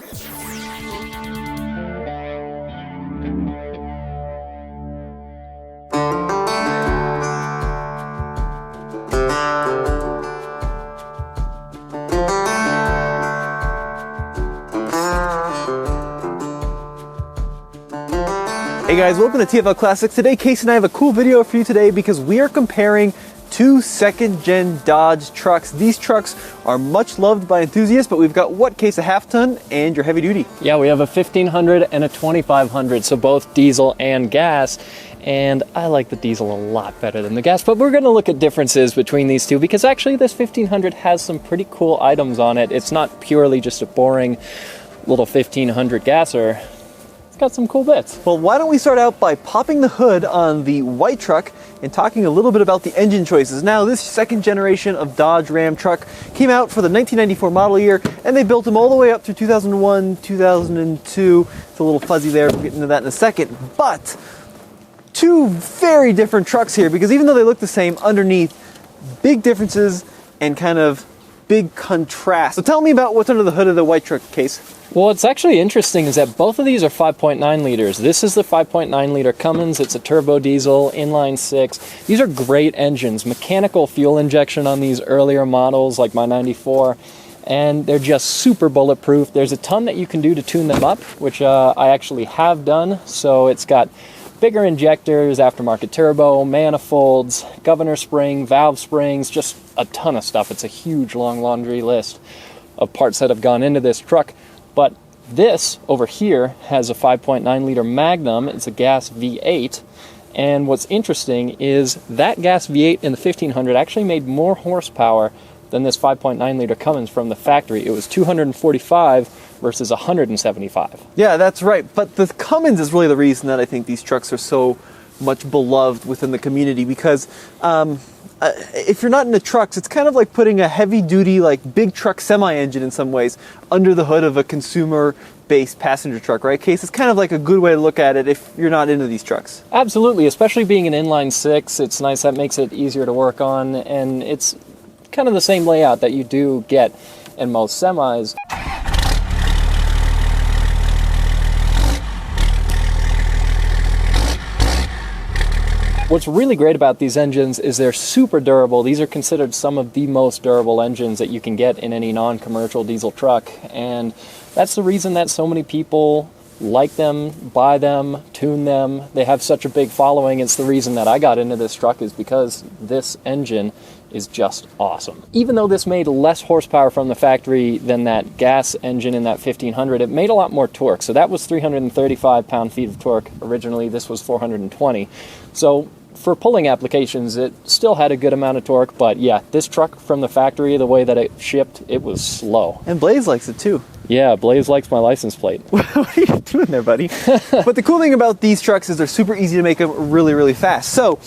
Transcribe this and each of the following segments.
Hey guys, welcome to TFL Classics. Today, Case and I have a cool video for you today because we are comparing two second-gen Dodge trucks. These trucks are much loved by enthusiasts, but we've got what, Case, a half-ton and your heavy-duty? Yeah, we have a 1500 and a 2500, so both diesel and gas. And I like the diesel a lot better than the gas, but we're going to look at differences between these two because actually this 1500 has some pretty cool items on it. It's not purely just a boring little 1500 gasser. Got some cool bits. Well, why don't we start out by popping the hood on the white truck and talking a little bit about the engine choices. Now, this second generation of Dodge Ram truck came out for the 1994 model year, and they built them all the way up through 2001, 2002. It's a little fuzzy there, we'll get into that in a second. But two very different trucks here, because even though they look the same, underneath, big differences and kind of big contrast. So tell me about what's under the hood of the white truck, Case. Well, what's actually interesting is that both of these are 5.9 liters. This is the 5.9 liter Cummins. It's a turbo diesel, inline six. These are great engines. Mechanical fuel injection on these earlier models, like my 94, and they're just super bulletproof. There's a ton that you can do to tune them up, which I actually have done. So it's got bigger injectors, aftermarket turbo, manifolds, governor spring, valve springs, just a ton of stuff. It's a huge, long laundry list of parts that have gone into this truck. But this over here has a 5.9 liter Magnum. It's a gas V8. And what's interesting is that gas V8 in the 1500 actually made more horsepower than this 5.9 liter Cummins from the factory. It was 245 versus 175. Yeah, that's right. But the Cummins is really the reason that I think these trucks are so much beloved within the community, because if you're not into trucks, it's kind of like putting a heavy-duty, like big truck semi-engine in some ways under the hood of a consumer-based passenger truck, right, Case? It's kind of like a good way to look at it if you're not into these trucks. Absolutely, especially being an inline six. It's nice. That makes it easier to work on, and it's kind of the same layout that you do get in most semis. What's really great about these engines is they're super durable. These are considered some of the most durable engines that you can get in any non-commercial diesel truck. And that's the reason that so many people like them, buy them, tune them. They have such a big following. It's the reason that I got into this truck, is because this engine is just awesome. Even though this made less horsepower from the factory than that gas engine in that 1500, it made a lot more torque. So that was 335 pound-feet of torque originally. This was 420. So for pulling applications, it still had a good amount of torque, but yeah, this truck from the factory, the way that it shipped, it was slow. And Blaze likes it too. Yeah, Blaze likes my license plate. What are you doing there, buddy? But the cool thing about these trucks is they're super easy to make them really, really fast. So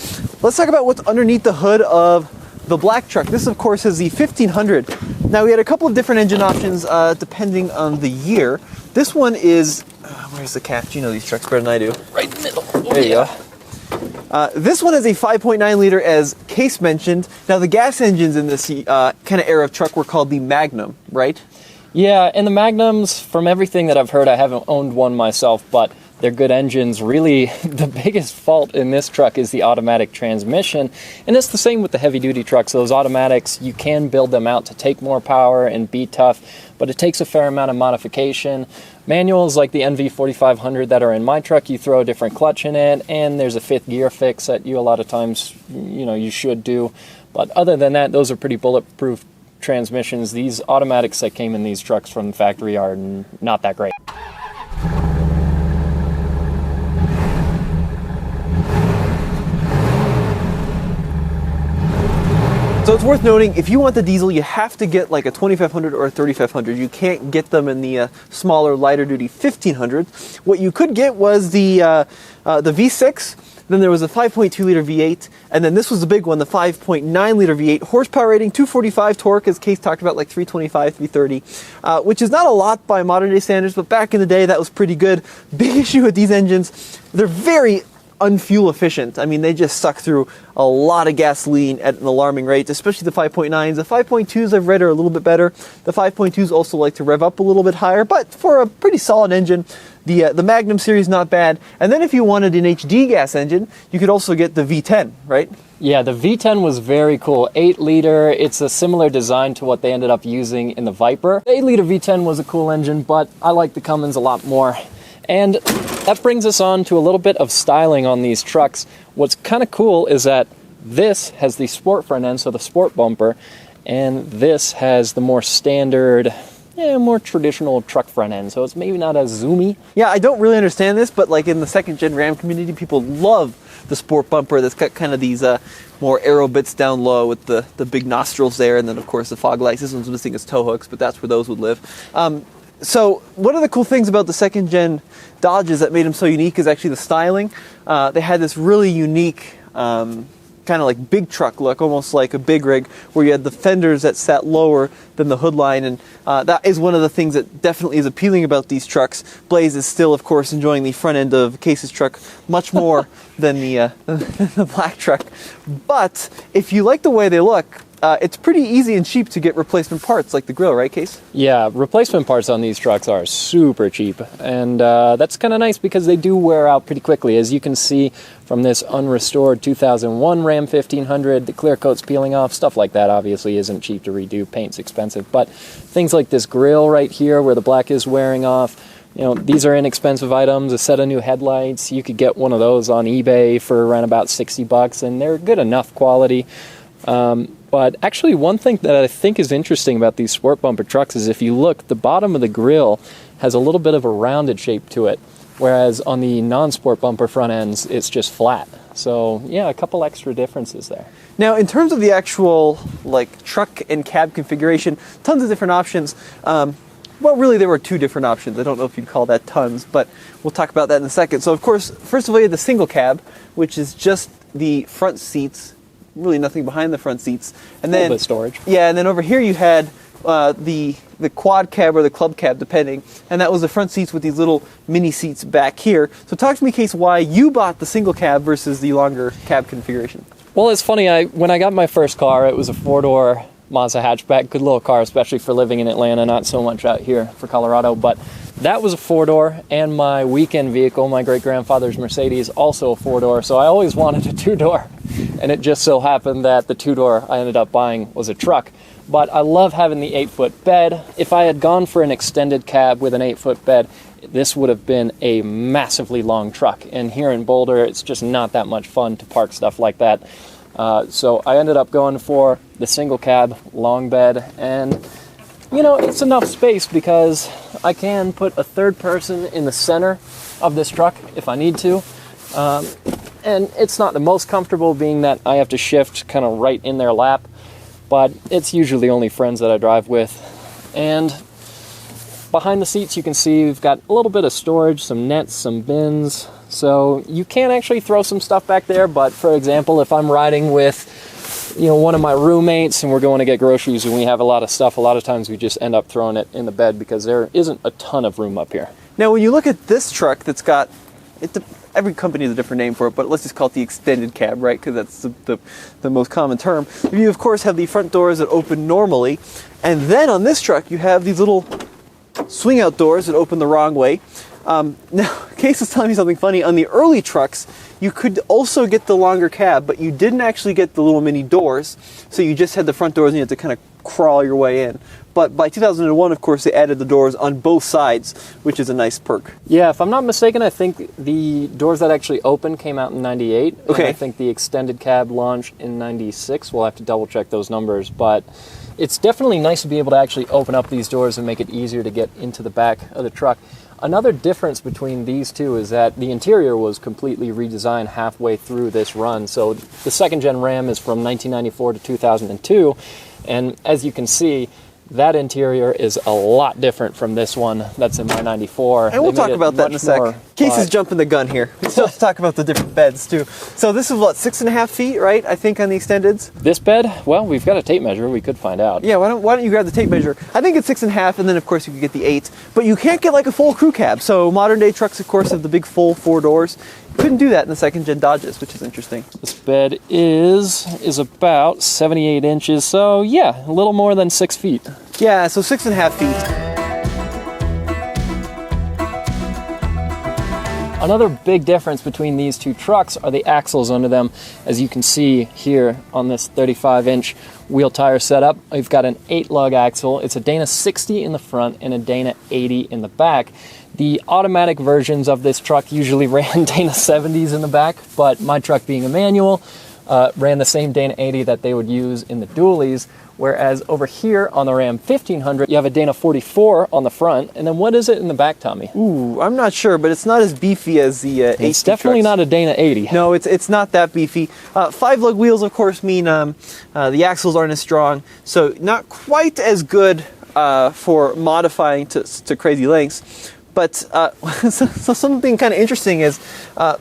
let's talk about what's underneath the hood of the black truck. This, of course, is the 1500. Now, we had a couple of different engine options depending on the year. This one is, where's the cap? You know these trucks better than I do. Right in the middle. Oh, there you go. This one is a 5.9 liter, as Case mentioned. Now, the gas engines in this kind of era of truck were called the Magnum, right? Yeah, and the Magnums, from everything that I've heard, I haven't owned one myself, but they're good engines. Really, the biggest fault in this truck is the automatic transmission. And it's the same with the heavy-duty trucks. Those automatics, you can build them out to take more power and be tough, but it takes a fair amount of modification. Manuals like the NV4500 that are in my truck, you throw a different clutch in it, and there's a fifth gear fix that you a lot of times, you should do. But other than that, those are pretty bulletproof transmissions. These automatics that came in these trucks from the factory are not that great. So it's worth noting, if you want the diesel, you have to get like a 2500 or a 3500. You can't get them in the smaller, lighter duty 1500. What you could get was the V6. Then there was a 5.2 liter V8, and then this was the big one, the 5.9 liter V8. Horsepower rating, 245, torque, as Case talked about, like 325, 330, which is not a lot by modern day standards, but back in the day, that was pretty good. Big issue with these engines, they're very unfuel efficient. I mean, they just suck through a lot of gasoline at an alarming rate, especially the 5.9s. The 5.2s I've read are a little bit better. The 5.2s also like to rev up a little bit higher, but for a pretty solid engine, the Magnum series not bad. And then if you wanted an HD gas engine, you could also get the V10, right? Yeah, the V10 was very cool. 8-liter, it's a similar design to what they ended up using in the Viper. The 8-liter V10 was a cool engine, but I like the Cummins a lot more. And that brings us on to a little bit of styling on these trucks. What's kind of cool is that this has the sport front end, so the sport bumper, and this has the more standard, more traditional truck front end, so it's maybe not as zoomy. Yeah, I don't really understand this, but like in the second-gen Ram community, people love the sport bumper that's got kind of these more aero bits down low with the big nostrils there, and then of course the fog lights. This one's missing its tow hooks, but that's where those would live. So one of the cool things about the second-gen Dodges that made them so unique is actually the styling. They had this really unique kind of like big truck look, almost like a big rig, where you had the fenders that sat lower than the hood line, and that is one of the things that definitely is appealing about these trucks. Blaze is still, of course, enjoying the front end of Case's truck much more than the black truck. But if you like the way they look, it's pretty easy and cheap to get replacement parts like the grill, right, Case? Yeah, replacement parts on these trucks are super cheap, and that's kind of nice because they do wear out pretty quickly. As you can see from this unrestored 2001 Ram 1500, the clear coat's peeling off. Stuff like that obviously isn't cheap to redo. Paint's expensive, but things like this grill right here where the black is wearing off, these are inexpensive items. A set of new headlights, you could get one of those on eBay for around about $60, and they're good enough quality. But actually, one thing that I think is interesting about these sport bumper trucks is if you look, the bottom of the grill has a little bit of a rounded shape to it, whereas on the non-sport bumper front ends, it's just flat. So, yeah, a couple extra differences there. Now, in terms of the actual truck and cab configuration, tons of different options. Well, really, there were two different options. I don't know if you'd call that tons, but we'll talk about that in a second. So, of course, first of all, you had the single cab, which is just the front seats, really nothing behind the front seats, and then a little bit of storage. Yeah, and then over here you had the quad cab or the club cab, depending, and that was the front seats with these little mini seats back here. So talk to me, Case, why you bought the single cab versus the longer cab configuration. Well, it's funny. When I got my first car, it was a 4-door Mazda hatchback, good little car, especially for living in Atlanta, not so much out here for Colorado, but that was a 4-door, and my weekend vehicle, my great-grandfather's Mercedes, also a 4-door, so I always wanted a 2-door, and it just so happened that the 2-door I ended up buying was a truck. But I love having the 8-foot bed. If I had gone for an extended cab with an 8-foot bed, this would have been a massively long truck, and here in Boulder, it's just not that much fun to park stuff like that. So I ended up going for the single cab, long bed, and it's enough space because I can put a third person in the center of this truck if I need to. And it's not the most comfortable, being that I have to shift kind of right in their lap, but it's usually only friends that I drive with. And behind the seats, you can see we've got a little bit of storage, some nets, some bins. So you can actually throw some stuff back there, but for example, if I'm riding with one of my roommates and we're going to get groceries and we have a lot of stuff, a lot of times we just end up throwing it in the bed because there isn't a ton of room up here. Now, when you look at this truck that's got, every company has a different name for it, but let's just call it the extended cab, right? Because that's the most common term. You, of course, have the front doors that open normally, and then on this truck, you have these little swing-out doors that open the wrong way. Now, Case is telling me something funny. On the early trucks, you could also get the longer cab, but you didn't actually get the little mini doors, so you just had the front doors and you had to kind of crawl your way in. But by 2001, of course, they added the doors on both sides, which is a nice perk. Yeah, if I'm not mistaken, I think the doors that actually open came out in 98. Okay. And I think the extended cab launched in 96. We'll have to double check those numbers, but it's definitely nice to be able to actually open up these doors and make it easier to get into the back of the truck. Another difference between these two is that the interior was completely redesigned halfway through this run. So the second-gen Ram is from 1994 to 2002, and as you can see, that interior is a lot different from this one that's in my 94. And we'll talk about that in a sec. Case is jumping the gun here. We still have to talk about the different beds, too. So this is, 6.5 feet, right, I think, on the extendeds? This bed? Well, we've got a tape measure. We could find out. Yeah, why don't you grab the tape measure? I think it's 6.5, and then, of course, you could get the 8. But you can't get, a full crew cab. So modern-day trucks, of course, have the big full 4 doors. couldn't do that in the second gen Dodges, which is interesting. This bed is about 78 inches, so yeah, a little more than 6 feet. Yeah, so 6.5 feet. Another big difference between these two trucks are the axles under them. As you can see here on this 35-inch wheel tire setup, we've got an 8-lug axle. It's a Dana 60 in the front and a Dana 80 in the back. The automatic versions of this truck usually ran Dana 70s in the back, but my truck being a manual ran the same Dana 80 that they would use in the dualies. Whereas over here on the Ram 1500, you have a Dana 44 on the front, and then what is it in the back, Tommy? Ooh, I'm not sure, but it's not as beefy as the It's definitely not a Dana 80. No, it's not that beefy. 5-lug wheels, of course, mean the axles aren't as strong, so not quite as good for modifying to crazy lengths. But so something kind of interesting is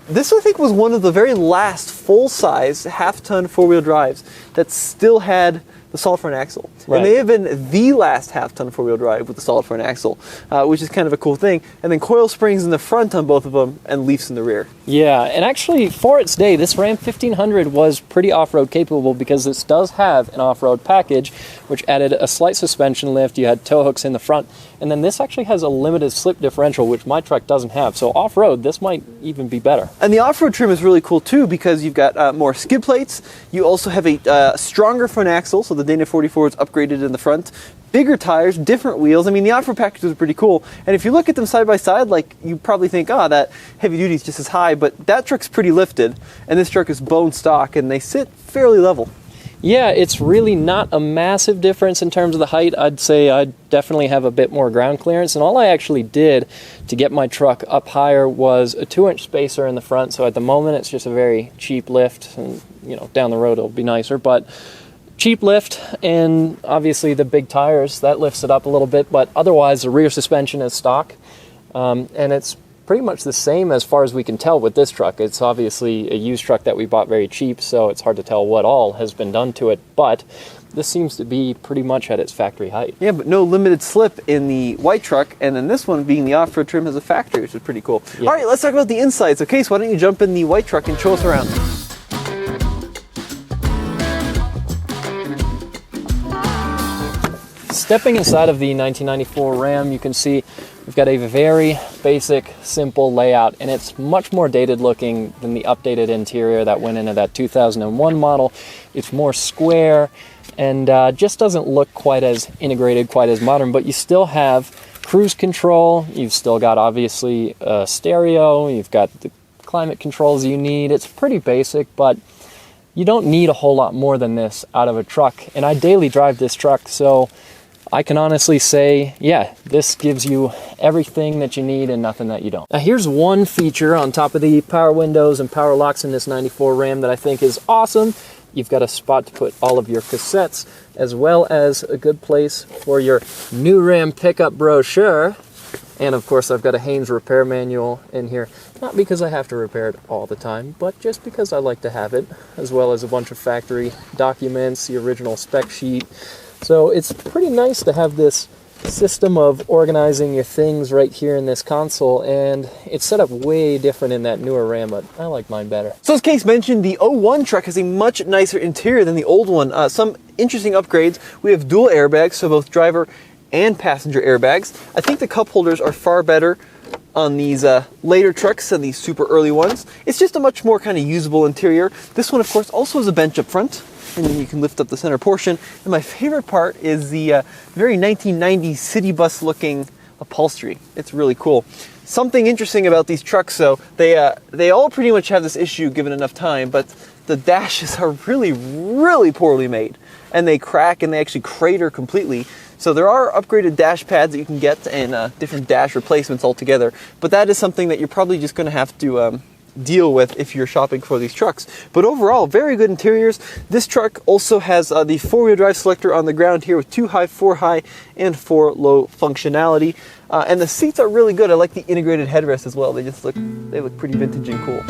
this, I think, was one of the very last full-size half-ton four-wheel drives that still had the solid front axle. Right. It may have been the last half-ton four-wheel drive with the solid front axle, which is kind of a cool thing. And then coil springs in the front on both of them and leafs in the rear. Yeah, and actually, for its day, this Ram 1500 was pretty off-road capable because this does have an off-road package, which added a slight suspension lift. You had tow hooks in the front, and then this actually has a limited slip differential, which my truck doesn't have. So off-road, this might even be better. And the off-road trim is really cool too, because you've got more skid plates. You also have a stronger front axle, so the Dana 44 is upgraded in the front. Bigger tires, different wheels. I mean, the off-road package is pretty cool. And if you look at them side by side, like, you probably think, oh, that heavy duty is just as high, but that truck's pretty lifted, and this truck is bone stock, and they sit fairly level. Yeah, it's really not a massive difference in terms of the height. I'd say I definitely have a bit more ground clearance, and all I actually did to get my truck up higher was a 2-inch spacer in the front, so at the moment it's just a very cheap lift, and, you know, down the road it'll be nicer, but cheap lift, and obviously the big tires, that lifts it up a little bit, but otherwise the rear suspension is stock, and it's pretty much the same as far as we can tell with this truck. It's obviously a used truck that we bought very cheap, so it's hard to tell what all has been done to it, but this seems to be pretty much at its factory height. Yeah, but no limited slip in the white truck, and then this one, being the off-road trim, has a factory, which is pretty cool. Yeah. All right, let's talk about the insides. Okay, so why don't you jump in the white truck and show us around. Stepping inside of the 1994 Ram, you can see we've got a very basic, simple layout, and it's much more dated looking than the updated interior that went into that 2001 model. It's more square and just doesn't look quite as integrated, quite as modern, but you still have cruise control, you've still got obviously a stereo, you've got the climate controls you need. It's pretty basic, but you don't need a whole lot more than this out of a truck, and I daily drive this truck, so I can honestly say, yeah, this gives you everything that you need and nothing that you don't. Now here's one feature on top of the power windows and power locks in this 94 Ram that I think is awesome. You've got a spot to put all of your cassettes, as well as a good place for your new Ram pickup brochure. And of course I've got a Haynes repair manual in here, not because I have to repair it all the time, but just because I like to have it, as well as a bunch of factory documents, the original spec sheet. So it's pretty nice to have this system of organizing your things right here in this console, and it's set up way different in that newer Ram, but I like mine better. So as Case mentioned, the 01 truck has a much nicer interior than the old one. Some interesting upgrades. We have dual airbags, so both driver and passenger airbags. I think the cup holders are far better on these later trucks than these super early ones. It's just a much more kind of usable interior. This one, of course, also has a bench up front, and then you can lift up the center portion. And my favorite part is the very 1990s city bus looking upholstery. It's really cool. Something interesting about these trucks, though, they all pretty much have this issue given enough time, but the dashes are really, really poorly made, and they crack and they actually crater completely. So there are upgraded dash pads that you can get, and different dash replacements altogether, but that is something that you're probably just going to have to deal with if you're shopping for these trucks. But overall, very good interiors. This truck also has the four-wheel drive selector on the ground here with 2 high, 4 high, and 4 low functionality. And the seats are really good. I like the integrated headrest as well. They look pretty vintage and cool.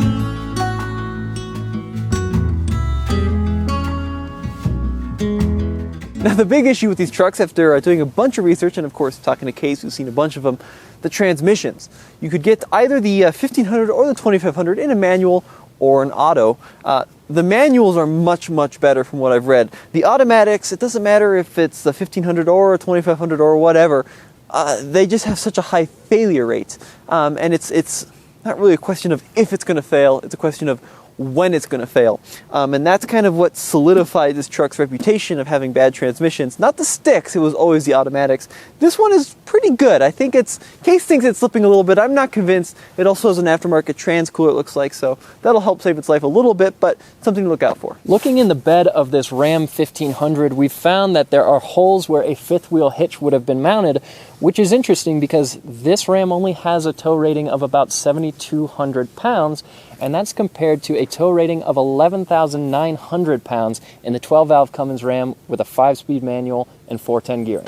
Now the big issue with these trucks, after doing a bunch of research, and of course talking to Case, who's seen a bunch of them, the transmissions. You could get either the 1500 or the 2500 in a manual or an auto. The manuals are much, much better from what I've read. The automatics, it doesn't matter if it's the 1500 or a 2500 or whatever, they just have such a high failure rate. And it's not really a question of if it's going to fail, it's a question of when it's going to fail. And that's kind of what solidified this truck's reputation of having bad transmissions. Not the sticks, it was always the automatics. This one is pretty good. I think Case thinks it's slipping a little bit. I'm not convinced. It also has an aftermarket trans cooler, it looks like, so that'll help save its life a little bit, but something to look out for. Looking in the bed of this Ram 1500, we've found that there are holes where a fifth wheel hitch would have been mounted, which is interesting because this Ram only has a tow rating of about 7,200 pounds, and that's compared to a tow rating of 11,900 pounds in the 12-valve Cummins Ram with a 5-speed manual and 410 gearing.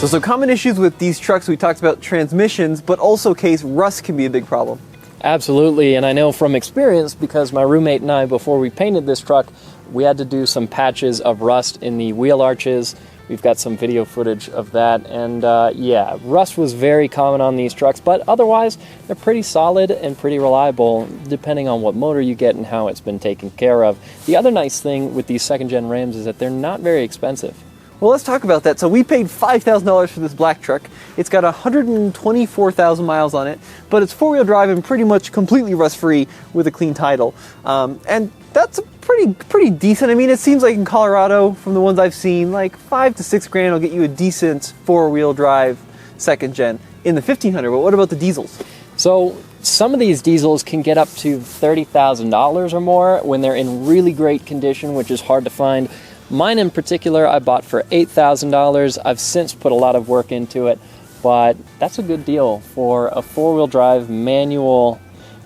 So some common issues with these trucks, we talked about transmissions, but also, Case, rust can be a big problem. Absolutely, and I know from experience because my roommate and I, before we painted this truck, we had to do some patches of rust in the wheel arches. We've got some video footage of that, and yeah, rust was very common on these trucks, but otherwise, they're pretty solid and pretty reliable, depending on what motor you get and how it's been taken care of. The other nice thing with these second-gen Rams is that they're not very expensive. Well, let's talk about that. So we paid $5,000 for this black truck. It's got 124,000 miles on it, but it's four-wheel drive and pretty much completely rust-free with a clean title. And that's pretty decent. I mean, it seems like in Colorado, from the ones I've seen, like $5 to $6 grand will get you a decent four-wheel drive second gen in the 1500. But what about the diesels? So some of these diesels can get up to $30,000 or more when they're in really great condition, which is hard to find. Mine in particular, I bought for $8,000. I've since put a lot of work into it, but that's a good deal for a four-wheel drive manual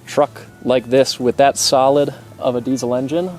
truck like this with that solid of a diesel engine.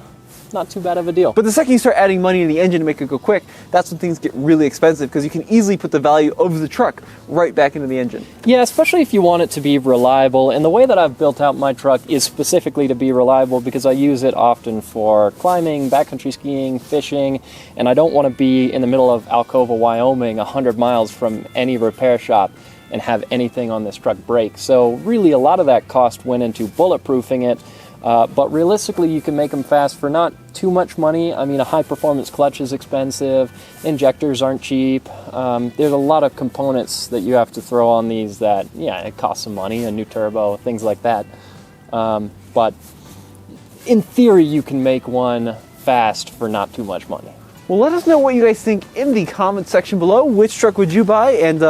Not too bad of a deal. But the second you start adding money in the engine to make it go quick, that's when things get really expensive because you can easily put the value of the truck right back into the engine. Yeah, especially if you want it to be reliable. And the way that I've built out my truck is specifically to be reliable because I use it often for climbing, backcountry skiing, fishing, and I don't want to be in the middle of Alcova, Wyoming, 100 miles from any repair shop and have anything on this truck break. So really a lot of that cost went into bulletproofing it. But realistically, you can make them fast for not too much money. I mean, a high-performance clutch is expensive. Injectors aren't cheap. There's a lot of components that you have to throw on these that, yeah, it costs some money, a new turbo, things like that. But in theory, you can make one fast for not too much money. Well, let us know what you guys think in the comments section below. Which truck would you buy? And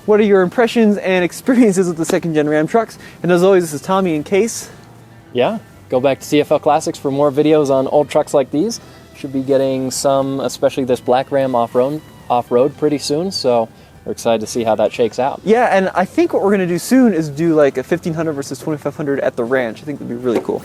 what are your impressions and experiences with the second-gen Ram trucks? And as always, this is Tommy in Case. Yeah. Go back to TFL Classics for more videos on old trucks like these. Should be getting some, especially this black Ram off-road pretty soon, so we're excited to see how that shakes out. Yeah, and I think what we're going to do soon is do like a 1500 versus 2500 at the ranch. I think that'd be really cool.